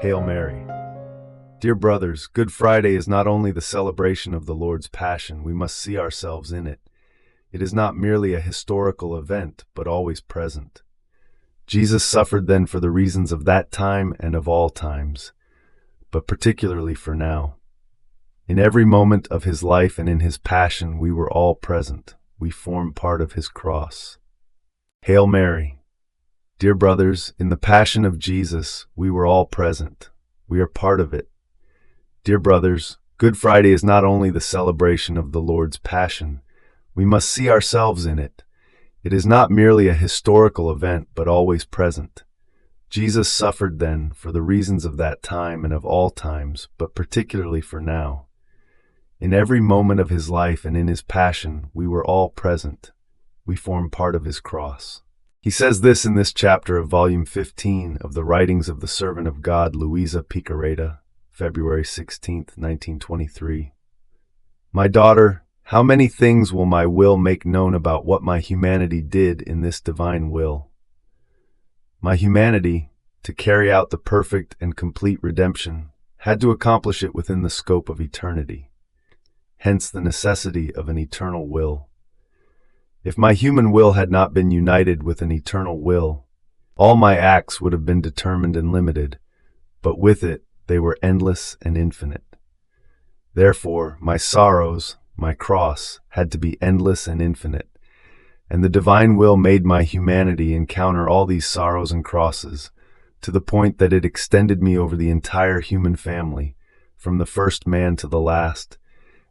Hail Mary. Dear brothers, Good Friday is not only the celebration of the Lord's Passion, we must see ourselves in it. It is not merely a historical event, but always present. Jesus suffered then for the reasons of that time and of all times, but particularly for now. In every moment of his life and in his passion, we were all present. We form part of his cross. Hail Mary. Dear brothers, in the passion of Jesus, we were all present. We are part of it. Dear brothers, Good Friday is not only the celebration of the Lord's Passion, we must see ourselves in it. It is not merely a historical event, but always present. Jesus suffered then for the reasons of that time and of all times, but particularly for now. In every moment of his life and in his passion, we were all present. We form part of his cross. He says this in this chapter of Volume 15 of the Writings of the Servant of God, Luisa Picareta, February 16, 1923. My daughter, how many things will my will make known about what my humanity did in this divine will? My humanity, to carry out the perfect and complete redemption, had to accomplish it within the scope of eternity. Hence the necessity of an eternal will. If my human will had not been united with an eternal will, all my acts would have been determined and limited, but with it they were endless and infinite. Therefore, my sorrows, my cross, had to be endless and infinite, and the divine will made my humanity encounter all these sorrows and crosses, to the point that it extended me over the entire human family, from the first man to the last,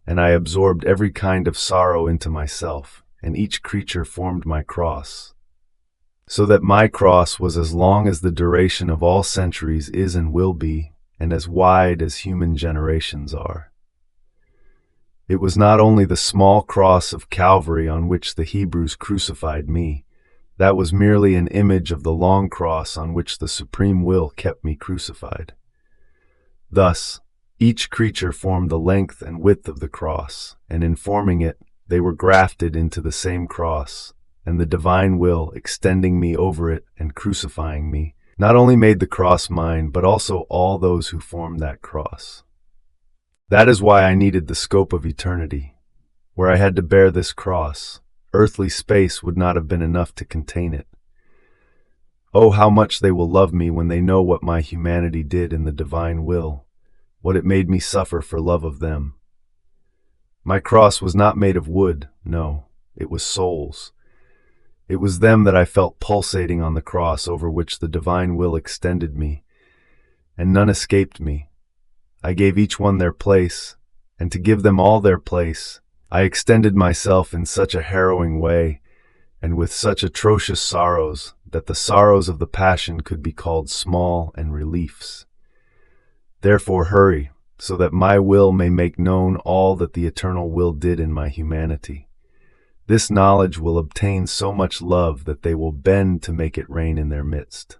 and I absorbed every kind of sorrow into myself, and each creature formed my cross. So that my cross was as long as the duration of all centuries is and will be, and as wide as human generations are. It was not only the small cross of Calvary on which the Hebrews crucified me. That was merely an image of the long cross on which the supreme will kept me crucified. Thus, each creature formed the length and width of the cross, and in forming it, they were grafted into the same cross, and the divine will, extending me over it and crucifying me, not only made the cross mine, but also all those who formed that cross. That is why I needed the scope of eternity, where I had to bear this cross. Earthly space would not have been enough to contain it. Oh, how much they will love me when they know what my humanity did in the divine will, what it made me suffer for love of them. My cross was not made of wood, no, it was souls. It was them that I felt pulsating on the cross over which the divine will extended me, and none escaped me. I gave each one their place, and to give them all their place, I extended myself in such a harrowing way, and with such atrocious sorrows, that the sorrows of the Passion could be called small and reliefs. Therefore hurry, so that my will may make known all that the eternal will did in my humanity. This knowledge will obtain so much love that they will bend to make it reign in their midst.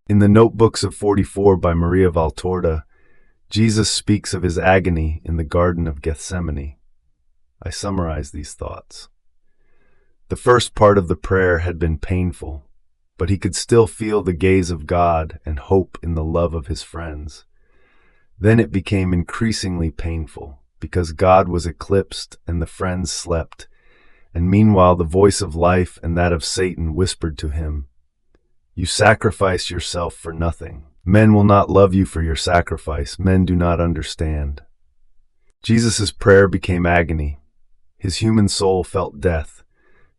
In the Notebooks of 44 by Maria Valtorta, Jesus speaks of his agony in the Garden of Gethsemane. I summarize these thoughts. The first part of the prayer had been painful, but he could still feel the gaze of God and hope in the love of his friends. Then it became increasingly painful, because God was eclipsed and the friends slept, and meanwhile the voice of life and that of Satan whispered to him, "You sacrifice yourself for nothing. Men will not love you for your sacrifice. Men do not understand." Jesus' prayer became agony. His human soul felt death,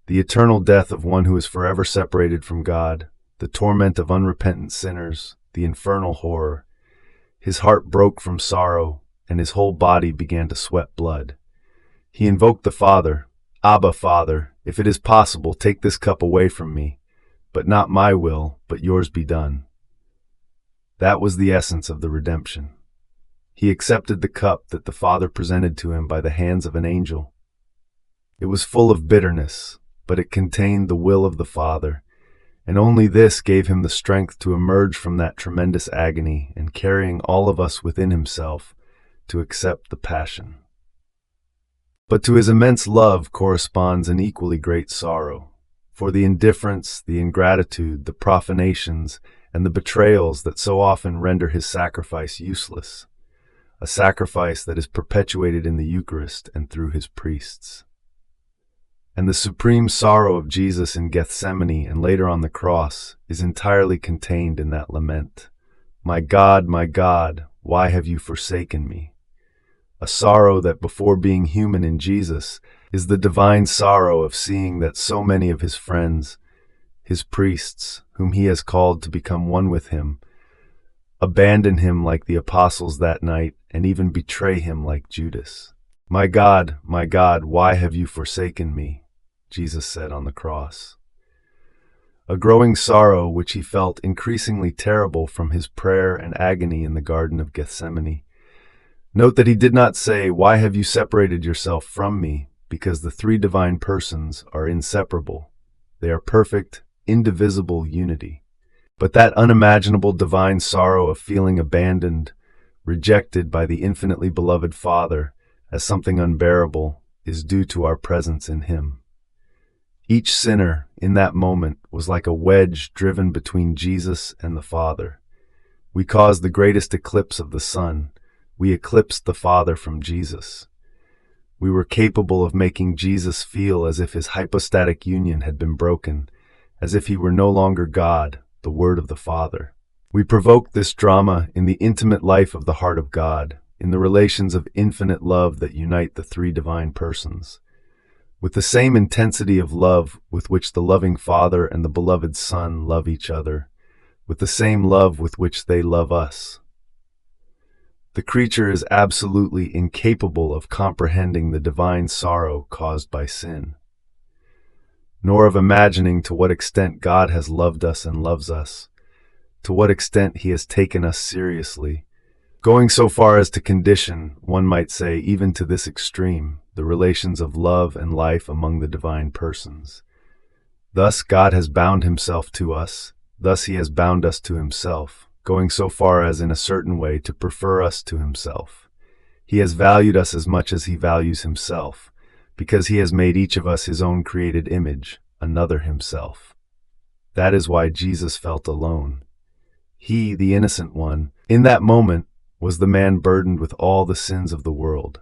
the eternal death of one who is forever separated from God, the torment of unrepentant sinners, the infernal horror. His heart broke from sorrow, and his whole body began to sweat blood. He invoked the Father. "Abba, Father, if it is possible, take this cup away from me, but not my will, but yours be done." That was the essence of the redemption. He accepted the cup that the Father presented to him by the hands of an angel. It was full of bitterness, but it contained the will of the Father, and only this gave him the strength to emerge from that tremendous agony and carrying all of us within himself to accept the Passion. But to his immense love corresponds an equally great sorrow. for the indifference, the ingratitude, the profanations, and the betrayals that so often render his sacrifice useless, a sacrifice that is perpetuated in the Eucharist and through his priests. And the supreme sorrow of Jesus in Gethsemane and later on the cross is entirely contained in that lament. My God, why have you forsaken me? A sorrow that, before being human in Jesus, is the divine sorrow of seeing that so many of his friends, his priests, whom he has called to become one with him, abandon him like the apostles that night and even betray him like Judas. My God, why have you forsaken me? Jesus said on the cross. A growing sorrow which he felt increasingly terrible from his prayer and agony in the Garden of Gethsemane. Note that he did not say, why have you separated yourself from me? Because the three divine persons are inseparable. They are perfect, indivisible unity. But that unimaginable divine sorrow of feeling abandoned, rejected by the infinitely beloved Father as something unbearable, is due to our presence in him. Each sinner in that moment was like a wedge driven between Jesus and the Father. We caused the greatest eclipse of the sun. We eclipsed the Father from Jesus. We were capable of making Jesus feel as if his hypostatic union had been broken, as if he were no longer God, the Word of the Father. We provoked this drama in the intimate life of the heart of God, in the relations of infinite love that unite the three divine persons. With the same intensity of love with which the loving Father and the beloved Son love each other, with the same love with which they love us. The creature is absolutely incapable of comprehending the divine sorrow caused by sin, nor of imagining to what extent God has loved us and loves us, to what extent he has taken us seriously, going so far as to condition, one might say, even to this extreme, the relations of love and life among the divine persons. Thus God has bound himself to us, thus he has bound us to himself, going so far as in a certain way to prefer us to himself. He has valued us as much as he values himself, because he has made each of us his own created image, another himself. That is why Jesus felt alone. He, the innocent one, in that moment, was the man burdened with all the sins of the world.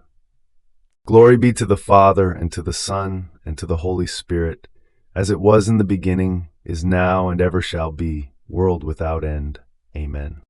Glory be to the Father, and to the Son, and to the Holy Spirit, as it was in the beginning, is now, and ever shall be, world without end. Amen.